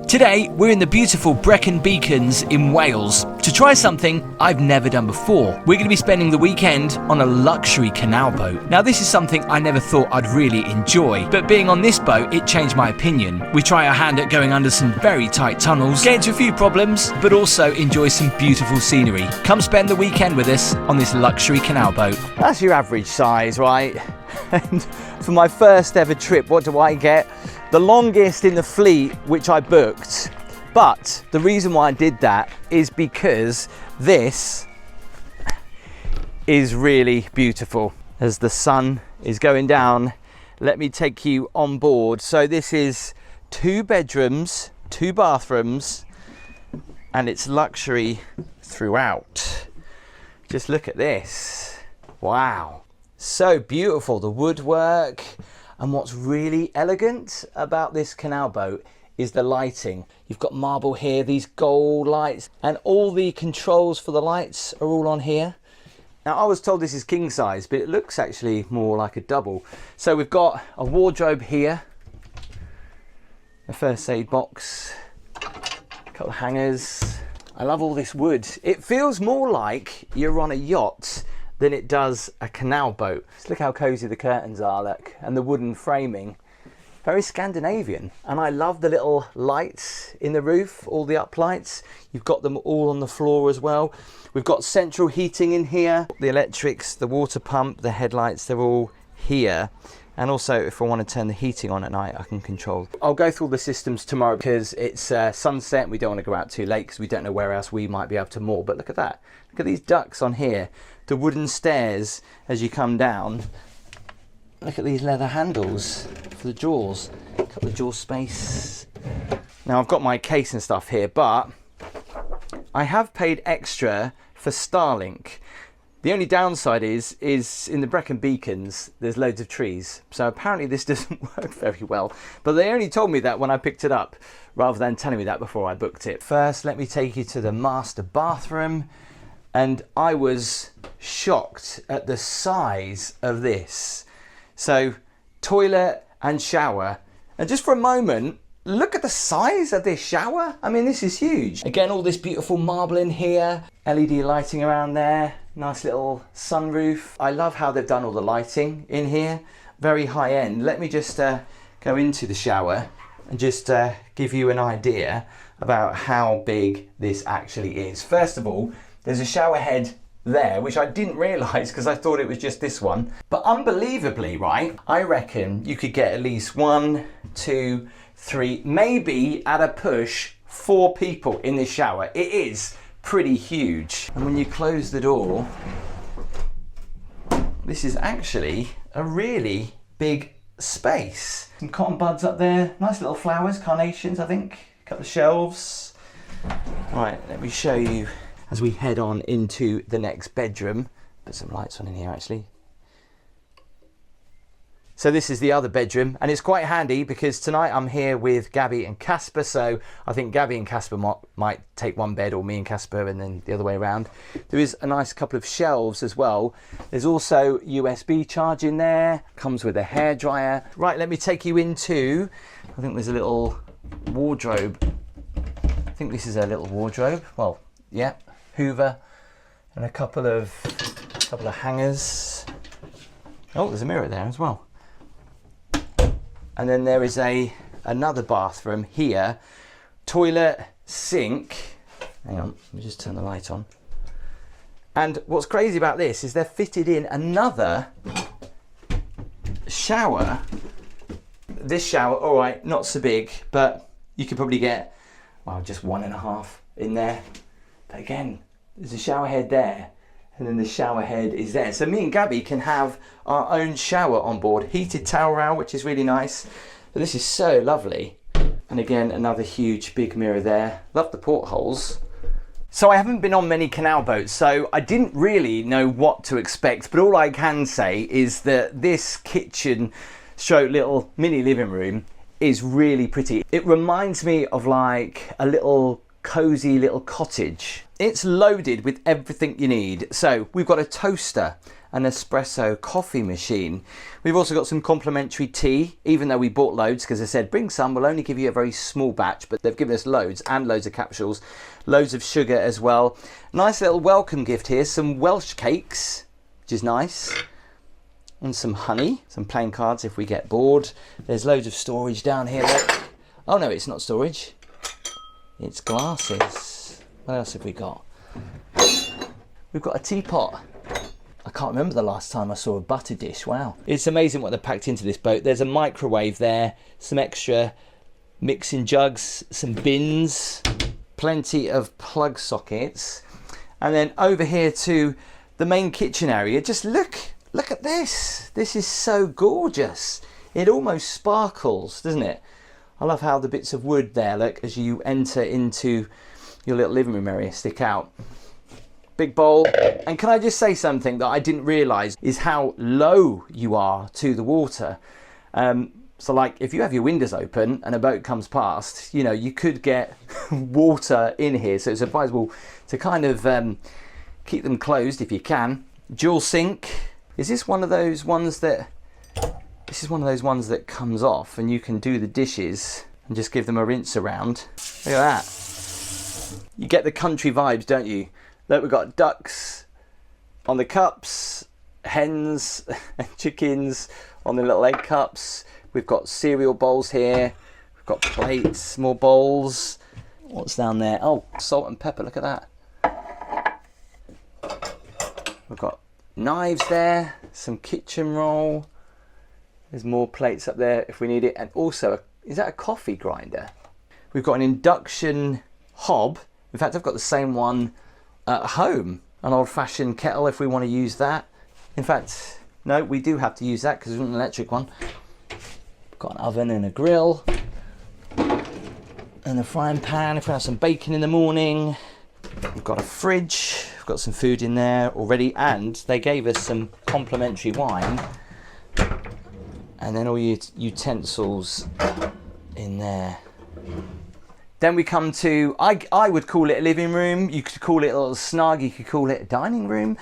Today, we're in the beautiful Brecon Beacons in Wales to try something I've never done before. We're going to be spending the weekend on a luxury canal boat. Now, this is something I never thought I'd really enjoy, but being on this boat, it changed my opinion. We try our hand at going under some very tight tunnels, get into a few problems, but also enjoy some beautiful scenery. Come spend the weekend with us on this luxury canal boat. That's your average size, right? And for my first ever trip, what do I get? The longest in the fleet, which I booked. But the reason why I did that is because this is really beautiful. As the sun is going down, let me take you on board. So this is 2 bedrooms, 2 bathrooms, and it's luxury throughout. Just look at this. Wow. So beautiful, the woodwork. And what's really elegant about this canal boat is the lighting. You've got marble here, these gold lights, and all the controls for the lights are all on here. Now, I was told this is king size, but it looks actually more like a double. So we've got a wardrobe here, a first aid box, a couple of hangers. I love all this wood. It feels more like you're on a yacht than it does a canal boat. Just look how cozy the curtains are, look, and the wooden framing. Very Scandinavian. And I love the little lights in the roof, all the uplights. You've got them all on the floor as well. We've got central heating in here. The electrics, the water pump, the headlights, they're all here. And also, if I want to turn the heating on at night, I can control. I'll go through all the systems tomorrow because it's sunset. We don't want to go out too late because we don't know where else we might be able to moor. But look at that. Look at these ducks on here. The wooden stairs as you come down. Look at these leather handles for the jaws. A couple of jaw space. Now, I've got my case and stuff here, but I have paid extra for Starlink. The only downside is in the Brecon Beacons, there's loads of trees. So apparently this doesn't work very well. But they only told me that when I picked it up, rather than telling me that before I booked it. First, let me take you to the master bathroom. And I was shocked at the size of this. So, toilet and shower. And just for a moment, look at the size of this shower. I mean, this is huge. Again, all this beautiful marble in here. LED lighting around there. Nice little sunroof. I love how they've done all the lighting in here. Very high end. Let me just go into the shower and just give you an idea about how big this actually is. First of all, there's a shower head there, which I didn't realise because I thought it was just this one. But unbelievably, right, I reckon you could get at least 1, 2, 3, maybe at a push, 4 people in this shower. It is pretty huge. And when you close the door, this is actually a really big space. Some cotton buds up there, nice little flowers, carnations, I think. A couple of shelves. Right, let me show you as we head on into the next bedroom. Put some lights on in here actually. So this is the other bedroom, and it's quite handy because tonight I'm here with Gabby and Casper, so I think Gabby and Casper might take one bed, or me and Casper, and then the other way around. There is a nice couple of shelves as well. There's also USB charging there, comes with a hairdryer. Right, let me take you into, I think there's a little wardrobe. I think this is a little wardrobe. Well, yeah. Hoover and a couple of hangers. Oh, there's a mirror there as well. And then there is another bathroom here. Toilet, sink. Hang on, let me just turn the light on. And what's crazy about this is they've fitted in another shower. This shower, all right, not so big, but you could probably get, well, just 1.5 in there. But again, there's a shower head there, and then the shower head is there. So me and Gabby can have our own shower on board. Heated towel rail, which is really nice. But this is so lovely. And again, another huge big mirror there. Love the portholes. So I haven't been on many canal boats, so I didn't really know what to expect. But all I can say is that this kitchen stroke little mini living room is really pretty. It reminds me of like a little cozy little cottage. It's loaded with everything you need. So we've got a toaster, an espresso coffee machine. We've also got some complimentary tea, even though we bought loads because they said bring some, we'll only give you a very small batch, but they've given us loads and loads of capsules, loads of sugar as well. Nice little welcome gift here, some Welsh cakes, which is nice, and some honey, some playing cards if we get bored. There's loads of storage down here. Look. Oh no, it's not storage, it's glasses. What else have we got? We've got a teapot. I can't remember the last time I saw a butter dish. Wow. It's amazing what they've packed into this boat. There's a microwave there, some extra mixing jugs, some bins, plenty of plug sockets. And then over here to the main kitchen area. Just look at this. This is so gorgeous. It almost sparkles, doesn't it? I love how the bits of wood there, look, as you enter into your little living room area, stick out. Big bowl. And can I just say something that I didn't realise is how low you are to the water. So like if you have your windows open and a boat comes past, you know, you could get water in here. So it's advisable to kind of keep them closed if you can. Dual sink. Is this one of those ones that... This is one of those ones that comes off and you can do the dishes and just give them a rinse around. Look at that. You get the country vibes, don't you? Look, we've got ducks on the cups, hens and chickens on the little egg cups. We've got cereal bowls here. We've got plates, more bowls. What's down there? Oh, salt and pepper, look at that. We've got knives there, some kitchen roll. There's more plates up there if we need it. And also, is that a coffee grinder? We've got an induction hob. In fact, I've got the same one at home, an old-fashioned kettle if we want to use that. In fact, no, we do have to use that because it's an electric one. We've got an oven and a grill and a frying pan if we have some bacon in the morning. We've got a fridge, we've got some food in there already, and they gave us some complimentary wine, and then all your utensils in there. Then we come to, I would call it a living room, you could call it a little snug, you could call it a dining room.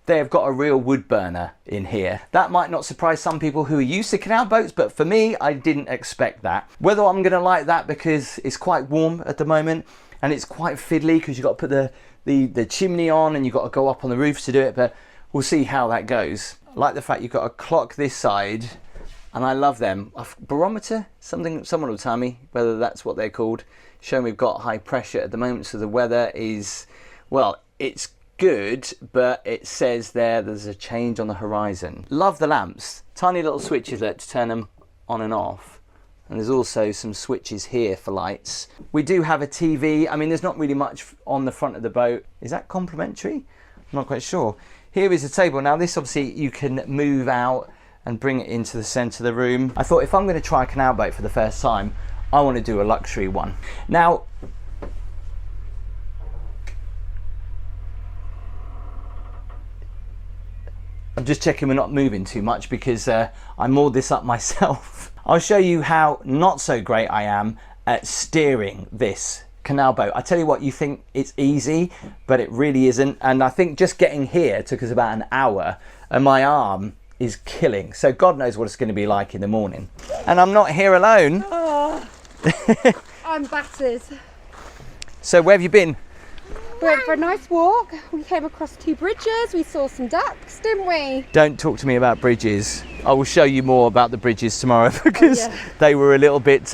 They have got a real wood burner in here. That might not surprise some people who are used to canal boats, but for me, I didn't expect that. Whether I'm gonna like that because it's quite warm at the moment and it's quite fiddly because you've got to put the chimney on and you've got to go up on the roof to do it, but we'll see how that goes. I like the fact you've got a clock this side, and I love them. A barometer, someone will tell me whether that's what they're called. Showing we've got high pressure at the moment, so the weather is, well, it's good, but it says there's a change on the horizon. Love the lamps, tiny little switches there to turn them on and off. And there's also some switches here for lights. We do have a TV. I mean, there's not really much on the front of the boat. Is that complimentary? I'm not quite sure. Here is a table. Now this obviously you can move out and bring it into the centre of the room. I thought if I'm going to try a canal boat for the first time, I want to do a luxury one. Now, I'm just checking we're not moving too much because I moored this up myself. I'll show you how not so great I am at steering this canal boat. I tell you what, you think it's easy, but it really isn't. And I think just getting here took us about an hour and my arm is killing. So God knows what it's going to be like in the morning. And I'm not here alone. Oh, I'm battered. So where have you been? We went for a nice walk. We came across 2 bridges. We saw some ducks, didn't we? Don't talk to me about bridges. I will show you more about the bridges tomorrow because they were a little bit,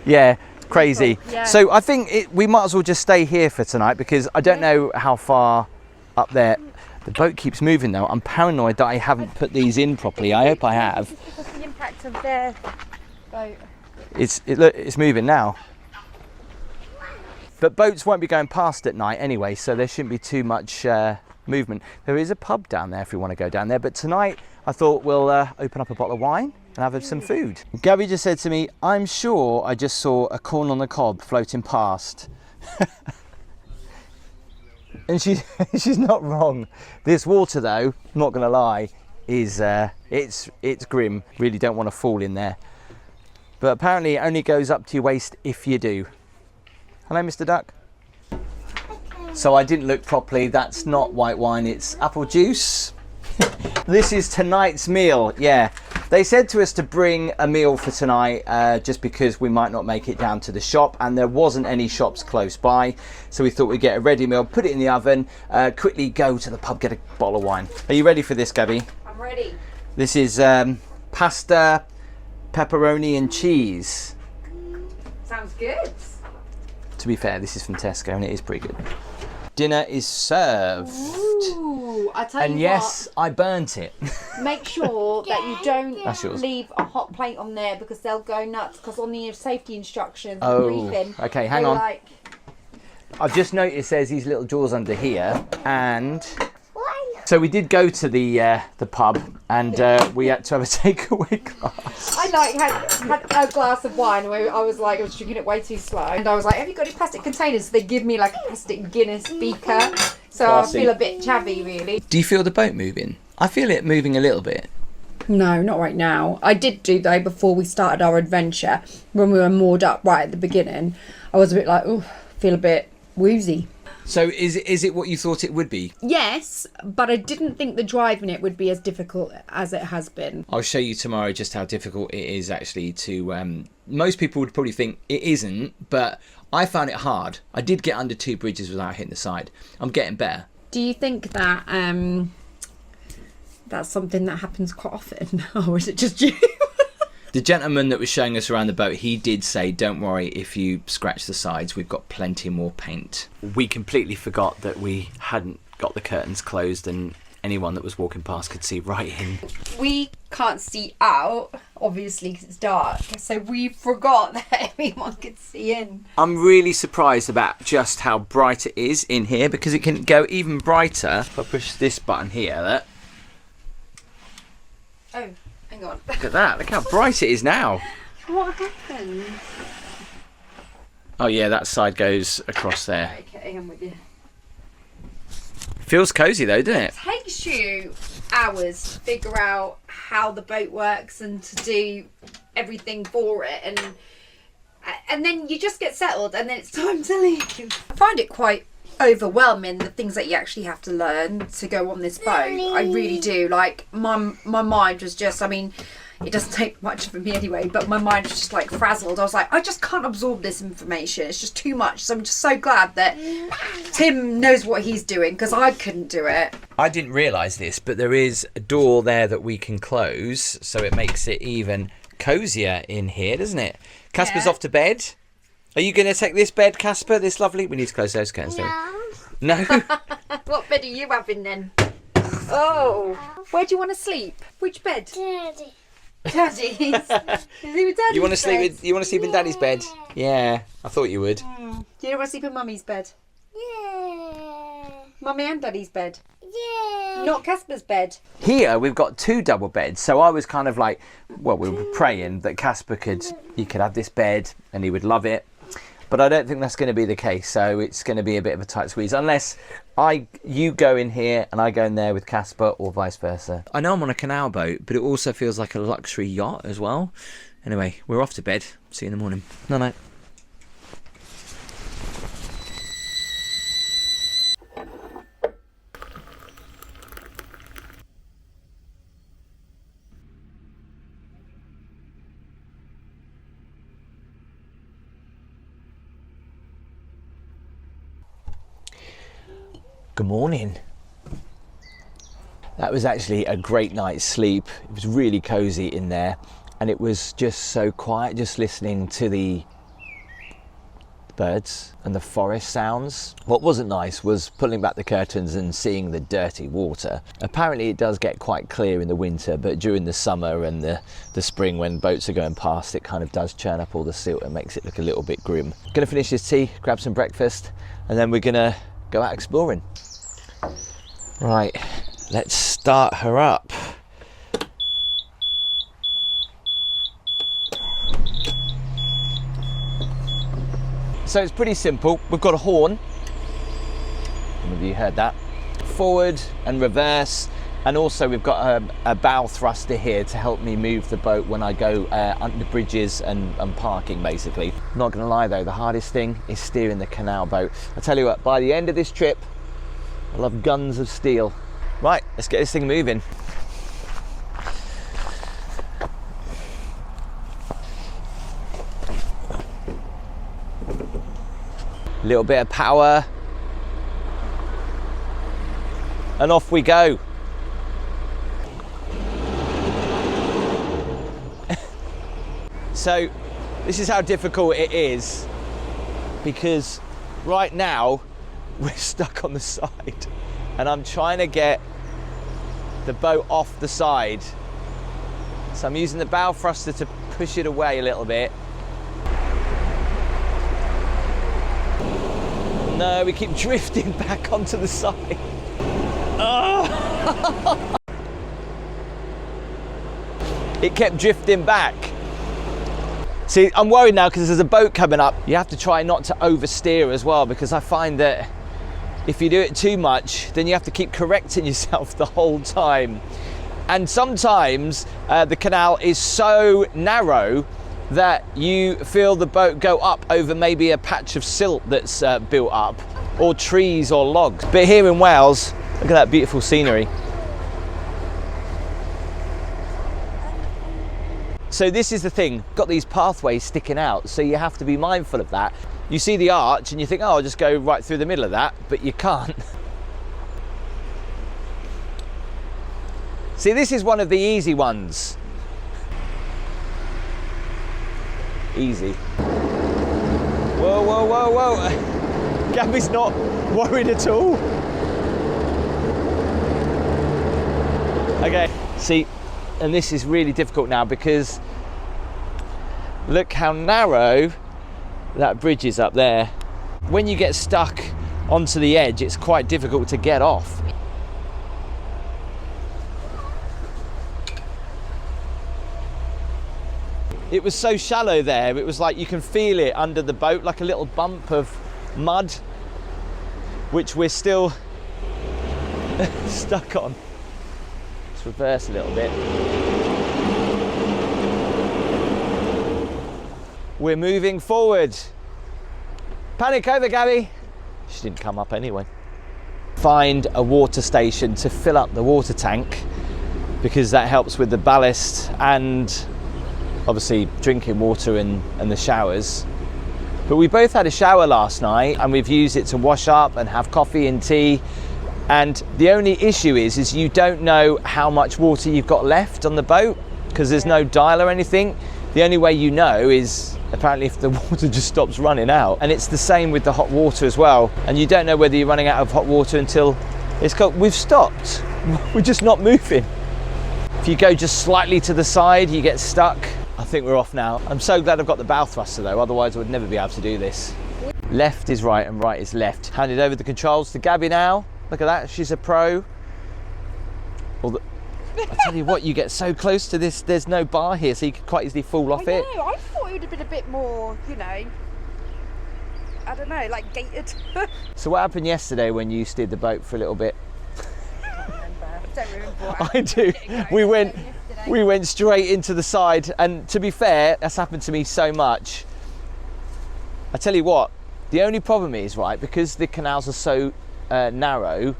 yeah, crazy. Yeah. So I think we might as well just stay here for tonight because I don't know how far up there. The boat keeps moving though. I'm paranoid that I haven't put these in properly. I hope I have. Because the impact of their boat. It's moving now. But boats won't be going past at night anyway, so there shouldn't be too much movement. There is a pub down there if we want to go down there, but tonight I thought we'll open up a bottle of wine and have some food. Gabby just said to me, I'm sure I just saw a corn on the cob floating past. And she's not wrong. This water though, I'm not gonna lie, is it's grim. Really don't want to fall in there. But apparently it only goes up to your waist if you do. Hello, Mr. Duck. So I didn't look properly. That's not white wine, it's apple juice. This is tonight's meal, yeah. They said to us to bring a meal for tonight just because we might not make it down to the shop, and there wasn't any shops close by, so we thought we'd get a ready meal, put it in the oven, quickly go to the pub, get a bottle of wine. Are you ready for this, Gabby? I'm ready. This is pasta, pepperoni and cheese. Sounds good. To be fair, this is from Tesco and it is pretty good. Dinner is served. Ooh, I tell And you yes, I burnt it. what, make sure that you That's don't yours. leave a hot plate on there because they'll go nuts. Because on the safety instructions, Oh, briefing, okay, hang they were on. like, I've just noticed there's these little drawers under here, and so we did go to the pub, and we had to have a takeaway glass. I had a glass of wine where I was drinking it way too slow, and I was like, have you got any plastic containers? So they give me like a plastic Guinness beaker, so Classy. I feel a bit chavvy really. Do you feel the boat moving? I feel it moving a little bit. No, not right now. I did do though before we started our adventure, when we were moored up right at the beginning. I was a bit like, oh, feel a bit woozy. So is it what you thought it would be? Yes, but I didn't think the driving it would be as difficult as it has been. I'll show you tomorrow just how difficult it is actually to... most people would probably think it isn't, but I found it hard. I did get under 2 bridges without hitting the side. I'm getting better. Do you think that that's something that happens quite often, or is it just you? The gentleman that was showing us around the boat, he did say, don't worry if you scratch the sides, we've got plenty more paint. We completely forgot that we hadn't got the curtains closed and anyone that was walking past could see right in. We can't see out, obviously, because it's dark, so we forgot that everyone could see in. I'm really surprised about just how bright it is in here, because it can go even brighter. If I push this button here, look. Oh, hang on. Look at that, look how bright it is now. What happened? Oh yeah, that side goes across there. Okay, I'm with you. Feels cosy though, doesn't it? It takes you hours to figure out how the boat works and to do everything for it, and then you just get settled and then it's time to leave. I find it quite overwhelming, the things that you actually have to learn to go on this boat. I really do. Like my mind was just, I mean, it doesn't take much for me anyway, but my mind was just like frazzled. I was like, I just can't absorb this information. It's just too much. So I'm just so glad that Tim knows what he's doing, because I couldn't do it. I didn't realise this, but there is a door there that we can close, so it makes it even cosier in here, doesn't it? Casper's off to bed. Are you going to take this bed, Casper? This lovely... We need to close those curtains, don't we? No. What bed are you having then? Oh, where do you want to sleep? Which bed? Daddy. Daddy's. Is he with Daddy's You want to sleep bed? with? You want to sleep in Daddy's bed? Yeah, I thought you would. Do you want to sleep in Mummy's bed? Yeah. Mummy and Daddy's bed? Yeah. Not Casper's bed. Here we've got 2 double beds, so I was kind of like, well, we were praying that Casper could have this bed and he would love it. But I don't think that's going to be the case, so it's going to be a bit of a tight squeeze, unless you go in here and I go in there with Casper, or vice versa. I know I'm on a canal boat, but it also feels like a luxury yacht as well. Anyway, we're off to bed. See you in the morning. Night. Good morning. That was actually a great night's sleep. It was really cozy in there, and it was just so quiet, just listening to the birds and the forest sounds. What wasn't nice was pulling back the curtains and seeing the dirty water. Apparently it does get quite clear in the winter, but during the summer and the spring, when boats are going past, it kind of does churn up all the silt and makes it look a little bit grim. Gonna finish this tea, grab some breakfast, and then we're gonna go out exploring. Right, let's start her up. So it's pretty simple. We've got a horn. Some of you heard that. Forward and reverse, and also we've got a bow thruster here to help me move the boat when I go under bridges and parking, basically. Not gonna lie though, the hardest thing is steering the canal boat. I tell you what, by the end of this trip, I'll have guns of steel. Right, let's get this thing moving. A little bit of power. And off we go. So this is how difficult it is, because right now we're stuck on the side and I'm trying to get the boat off the side. So I'm using the bow thruster to push it away a little bit. No, we keep drifting back onto the side. Oh. It kept drifting back. See, I'm worried now because there's a boat coming up. You have to try not to oversteer as well, because I find that if you do it too much, then you have to keep correcting yourself the whole time. And sometimes the canal is so narrow that you feel the boat go up over maybe a patch of silt that's built up, or trees or logs. But here in Wales, look at that beautiful scenery. So this is the thing, got these pathways sticking out, so you have to be mindful of that. You see the arch and you think, oh, I'll just go right through the middle of that, but you can't. See, this is one of the easy ones. Easy. Whoa, whoa, whoa, whoa. Gabby's not worried at all. Okay, see, and this is really difficult now because look how narrow that bridge is up there. When you get stuck onto the edge, it's quite difficult to get off. It was so shallow there, it was like you can feel it under the boat, like a little bump of mud, which we're still stuck on. Let's reverse a little bit. We're moving forward. Panic over, Gabby. She didn't come up anyway. Find a water station to fill up the water tank, because that helps with the ballast and obviously drinking water and the showers. But we both had a shower last night and we've used it to wash up and have coffee and tea. And the only issue is you don't know how much water you've got left on the boat, because there's no dial or anything. The only way you know is apparently if the water just stops running out. And it's the same with the hot water as well. And you don't know whether you're running out of hot water until it's cold. We've stopped. We're just not moving. If you go just slightly to the side, you get stuck. I think we're off now. I'm so glad I've got the bow thruster though, otherwise I would never be able to do this. Left is right and right is left. Handed over the controls to Gabby now. Look at that, she's a pro. I tell you what, you get so close to this, there's no bar here, so you could quite easily fall off it. I thought it would have been a bit more, you know, I don't know, like gated. So what happened yesterday when you steered the boat for a little bit? Don't remember what I do. We went straight into the side, and to be fair, that's happened to me so much. I tell you what, the only problem is, right, because the canals are so narrow,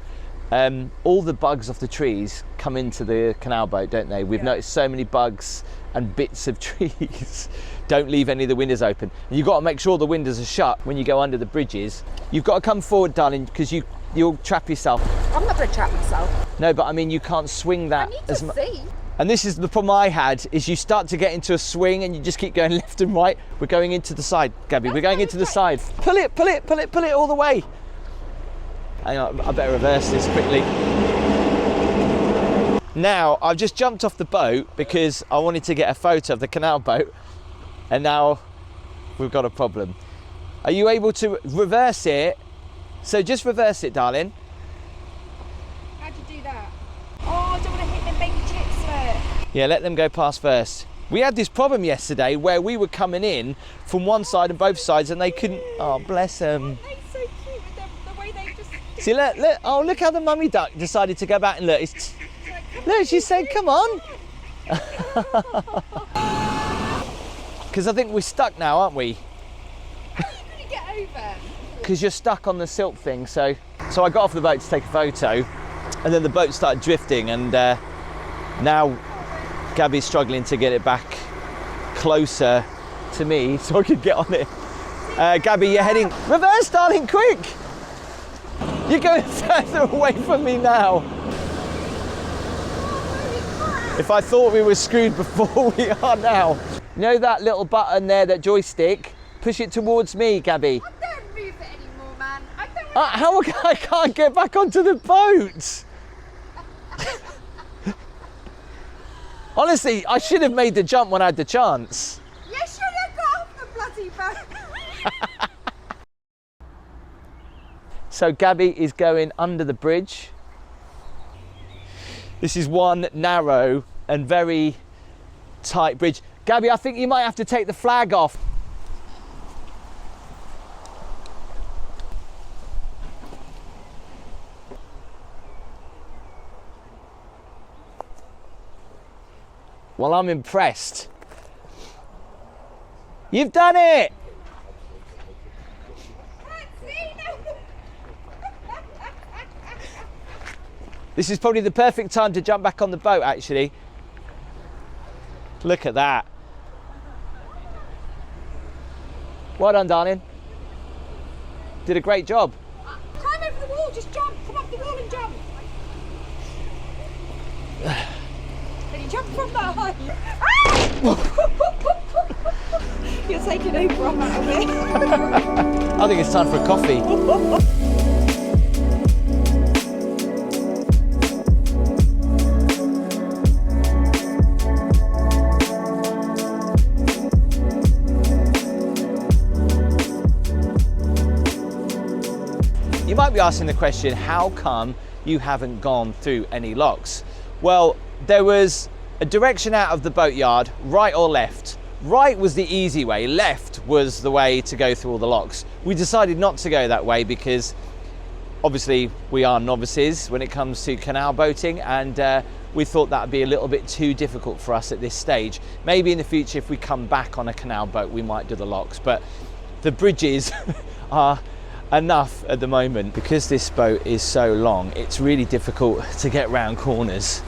all the bugs off the trees come into the canal boat, don't they? We've noticed so many bugs and bits of trees. Don't leave any of the windows open. And you've got to make sure the windows are shut when you go under the bridges. You've got to come forward, darling, because you'll trap yourself. I'm not going to trap myself. No, but I mean, you can't swing that as much. And this is the problem I had, is you start to get into a swing and you just keep going left and right. We're going into the side, Gabby. We're going into the side. Pull it, pull it, pull it, pull it all the way. Hang on, I better reverse this quickly. Now, I've just jumped off the boat because I wanted to get a photo of the canal boat, and now we've got a problem. Are you able to reverse it? So just reverse it, darling. How'd you do that? Oh, I don't want to hit them baby chips there. Yeah, let them go past first. We had this problem yesterday where we were coming in from one side and both sides, and they couldn't. Oh, bless them. They're so cute with the way they just. See, look, oh, look how the mummy duck decided to go back and look. Look, she said, come on. Because I think we're stuck now, aren't we? How did you get over? Because you're stuck on the silt thing. So I got off the boat to take a photo, and then the boat started drifting, and now Gabby's struggling to get it back closer to me so I could get on it. Gabby, you're heading reverse, darling, quick! You're going further away from me now. If I thought we were screwed before, we are now. You know that little button there, that joystick? Push it towards me, Gabby. I don't move it anymore, man. I don't How I can't get back onto the boat? Honestly, I should have made the jump when I had the chance. You should have got off the bloody boat. So Gabby is going under the bridge. This is one narrow and very tight bridge. Gabby, I think you might have to take the flag off. Well, I'm impressed. You've done it! This is probably the perfect time to jump back on the boat, actually. Look at that. Well done, darling. Did a great job. Climb over the wall, just jump. Come up the wall and jump. Can you jump from that height? You're taking over on that a bit. I think it's time for a coffee. You might be asking the question, how come you haven't gone through any locks? Well, there was a direction out of the boatyard, right or left. Right was the easy way, left was the way to go through all the locks. We decided not to go that way because obviously we are novices when it comes to canal boating, and we thought that would be a little bit too difficult for us at this stage. Maybe in the future, if we come back on a canal boat, we might do the locks, but the bridges are enough at the moment. Because this boat is so long, it's really difficult to get round corners,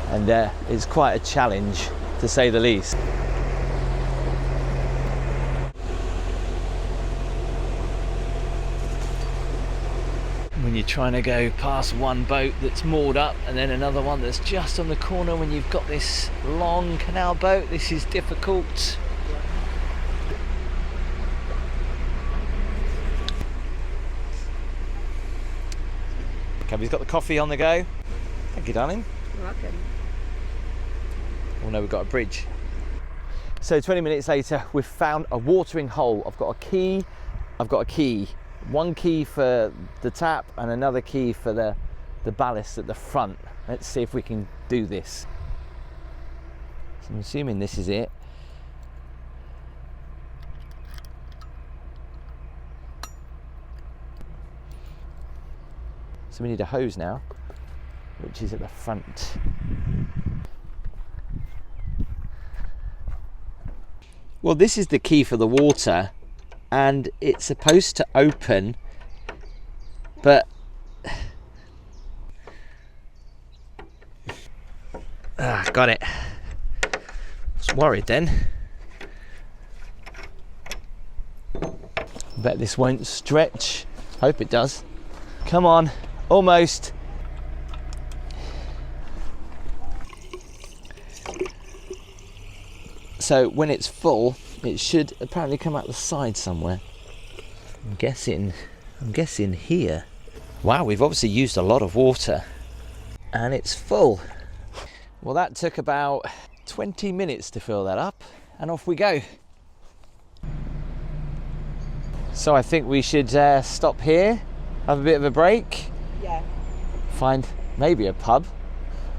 and it's quite a challenge, to say the least. When you're trying to go past one boat that's moored up and then another one that's just on the corner, when you've got this long canal boat, this is difficult. Gabby's got the coffee on the go. Thank you, darling. You're welcome. Oh no, we've got a bridge. So 20 minutes later, we've found a watering hole. I've got a key. One key for the tap and another key for the ballast at the front. Let's see if we can do this. So I'm assuming this is it. So we need a hose now, which is at the front. Well, this is the key for the water, and it's supposed to open, but got it. I was worried then. Bet this won't stretch. Hope it does. Come on. Almost. So when it's full, it should apparently come out the side somewhere. I'm guessing here. Wow, we've obviously used a lot of water, and it's full. Well, that took about 20 minutes to fill that up, and off we go. So I think we should stop here, have a bit of a break. Yeah. Find maybe a pub,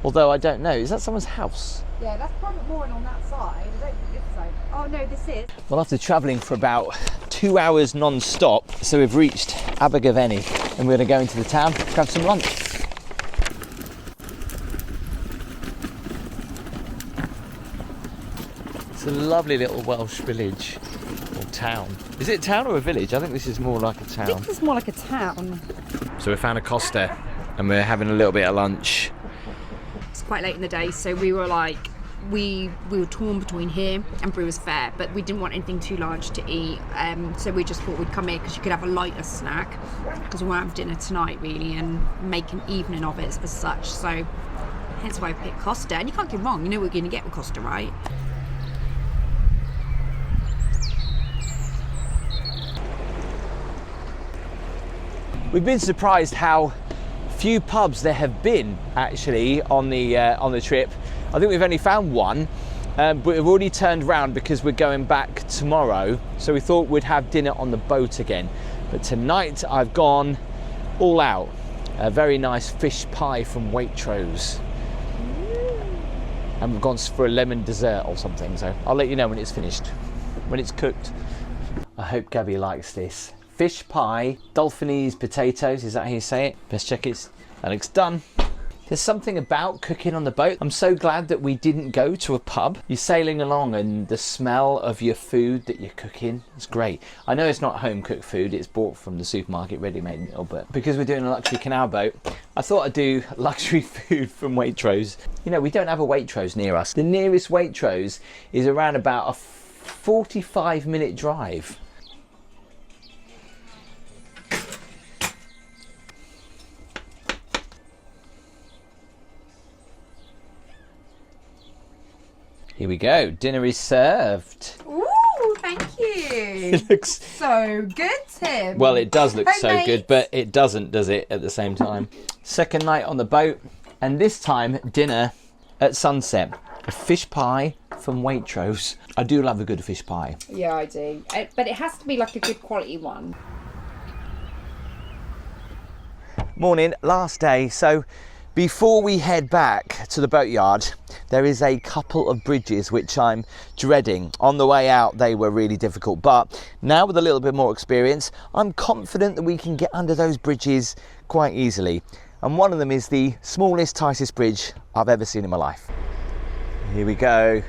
although I don't know. Is that someone's house? Yeah, that's private mooring on that side. I don't think this side. Oh no, this is. Well, after travelling for about 2 hours non-stop, so we've reached Abergavenny, and we're going to go into the town, grab some lunch. It's a lovely little Welsh village, or town. Is it a town or a village? I think this is more like a I town. think it's more like a town. So we found a Costa. and we're having a little bit of lunch. It's quite late in the day, so we were like, we were torn between here and Brewers Fayre, but we didn't want anything too large to eat, so we just thought we'd come here because you could have a lighter snack, because we won't have dinner tonight really, and make an evening of it as such. So hence why I picked Costa, and you can't get wrong. You know what you're going to get with Costa, right? We've been surprised how few pubs there have been actually on the trip. I think we've only found one, but we've already turned round because we're going back tomorrow. So we thought we'd have dinner on the boat again. But tonight I've gone all out. A very nice fish pie from Waitrose. And we've gone for a lemon dessert or something. So I'll let you know when it's finished, when it's cooked. I hope Gabby likes this. Fish pie, Dolphinese potatoes, is that how you say it? Best check it. That looks done. There's something about cooking on the boat. I'm so glad that we didn't go to a pub. You're sailing along and the smell of your food that you're cooking is great. I know it's not home cooked food, it's bought from the supermarket ready-made meal, but because we're doing a luxury canal boat, I thought I'd do luxury food from Waitrose. You know, we don't have a Waitrose near us. The nearest Waitrose is around about a 45-minute drive. Here we go, dinner is served. Ooh, thank you. It looks so good, Tim. well, it does look so Homemade. good, but it doesn't, does it, at the same time? Second night on the boat, and this time dinner at sunset. A fish pie from Waitrose. I do love a good fish pie. Yeah, I do. But it has to be like a good quality one. Morning, last day. So before we head back to the boatyard, there is a couple of bridges which I'm dreading. On the way out, they were really difficult, but now with a little bit more experience, I'm confident that we can get under those bridges quite easily. And one of them is the smallest, tightest bridge I've ever seen in my life. Here we go.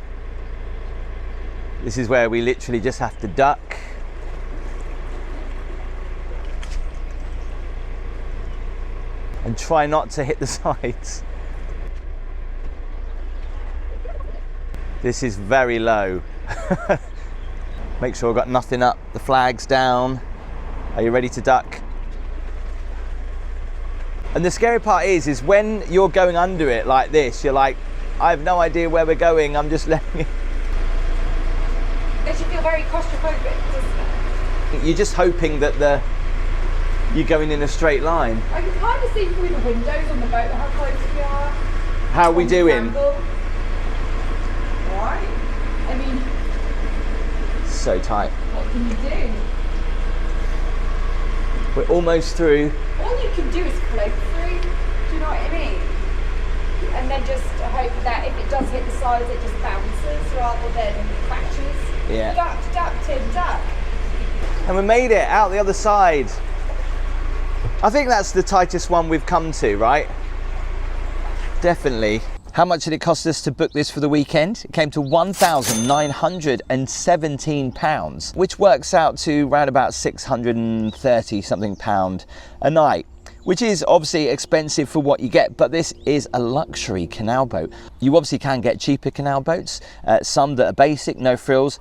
This is where we literally just have to duck. And try not to hit the sides. This is very low. Make sure I've got nothing up. The flag's down. Are you ready to duck? And the scary part is when you're going under it like this, you're like, I have no idea where we're going. I'm just letting it. Makes you feel very claustrophobic, doesn't it? You're just hoping that you're going in a straight line. I can kind of see through the windows on the boat how close we are. How are we doing? Right. I mean, So tight. what can you do? We're almost through. All you can do is float through. Do you know what I mean? And then just hope that if it does hit the sides, it just bounces rather than crashes. Yeah. Duck, Tim, duck. And we made it out the other side. I think that's the tightest one we've come to, right? Definitely. How much did it cost us to book this for the weekend? It came to £1,917, which works out to around about 630 something pound a night, which is obviously expensive for what you get, but this is a luxury canal boat. You obviously can get cheaper canal boats, some that are basic, no frills.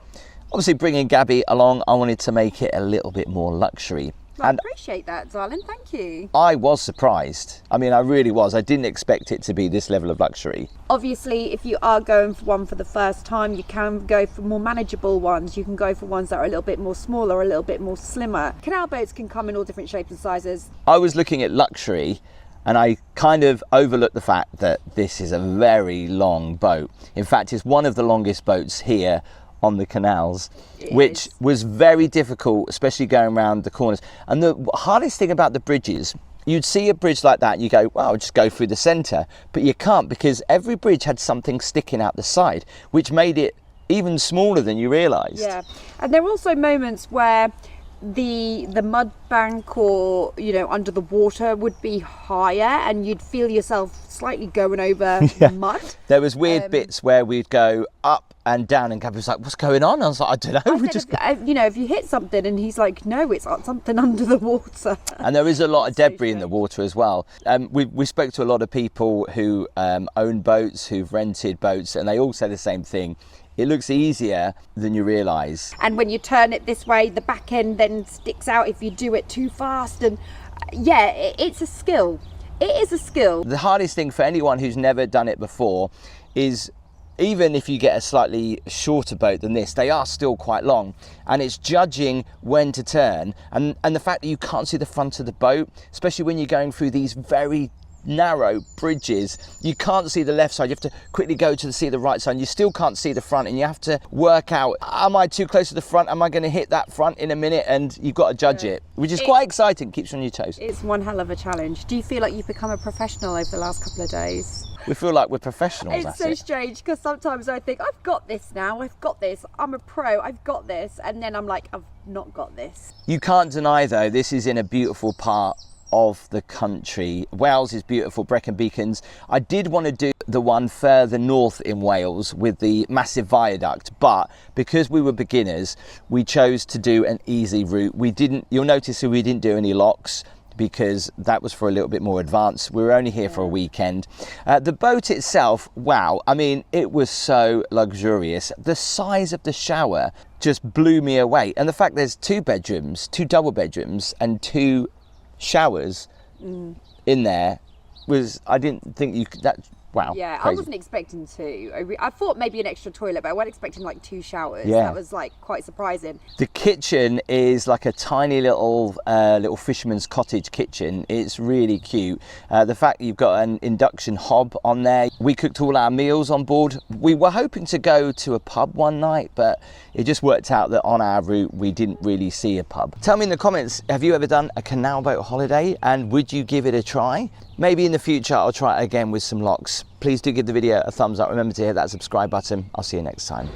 Obviously bringing Gabby along, I wanted to make it a little bit more luxury. I And appreciate that, darling. Thank you. I was surprised. I mean, I really was. I didn't expect it to be this level of luxury. Obviously, if you are going for one for the first time, you can go for more manageable ones. You can go for ones that are a little bit more smaller, a little bit more slimmer. Canal boats can come in all different shapes and sizes. I was looking at luxury and I kind of overlooked the fact that this is a very long boat. In fact, it's one of the longest boats here on the canals, which was very difficult, especially going around the corners. And the hardest thing about the bridges, you'd see a bridge like that and you go, wow, I'll just go through the centre, but you can't, because every bridge had something sticking out the side, which made it even smaller than you realised. Yeah, and there are also moments where the mud bank or, you know, under the water would be higher and you'd feel yourself slightly going over mud. There was weird bits where we'd go up and down and Gabby was like, what's going on? I was like, I don't know. You know, if you hit something, and he's like, no, it's something under the water. And there is a lot of debris in the water as well. We spoke to a lot of people who own boats, who've rented boats, and they all say the same thing. It looks easier than you realise. And when you turn it this way, the back end then sticks out if you do it too fast. And yeah, it's a skill. It is a skill. The hardest thing for anyone who's never done it before is, even if you get a slightly shorter boat than this, they are still quite long. And it's judging when to turn. And the fact that you can't see the front of the boat, especially when you're going through these very narrow bridges, you can't see the left side. You have to quickly go to see the right side, and you still can't see the front, and you have to work out, am I too close to the front? Am I going to hit that front in a minute? And you've got to judge it, which is quite exciting, keeps you on your toes. It's one hell of a challenge. Do you feel like you've become a professional over the last couple of days? We feel like we're professionals. It's so strange, because sometimes I think, I've got this now, I've got this, I'm a pro, I've got this, and then I'm like, I've not got this. You can't deny though, this is in a beautiful part of the country. Wales is beautiful, Brecon Beacons. I did want to do the one further north in Wales with the massive viaduct, but because we were beginners, we chose to do an easy route. You'll notice that we didn't do any locks, because that was for a little bit more advanced. We were only here for a weekend. The boat itself, wow, I mean, it was so luxurious. The size of the shower just blew me away. And the fact there's 2 bedrooms, 2 double bedrooms and 2 showers in there was, I didn't think you could, that, wow. Yeah, crazy. I wasn't expecting 2. I thought maybe an extra toilet, but I wasn't expecting like 2 showers. Yeah. That was like quite surprising. The kitchen is like a tiny little fisherman's cottage kitchen. It's really cute. The fact that you've got an induction hob on there. We cooked all our meals on board. We were hoping to go to a pub one night, but it just worked out that on our route we didn't really see a pub. Tell me in the comments, have you ever done a canal boat holiday, and would you give it a try? Maybe in the future I'll try it again with some locks. Please do give the video a thumbs up. Remember to hit that subscribe button. I'll see you next time.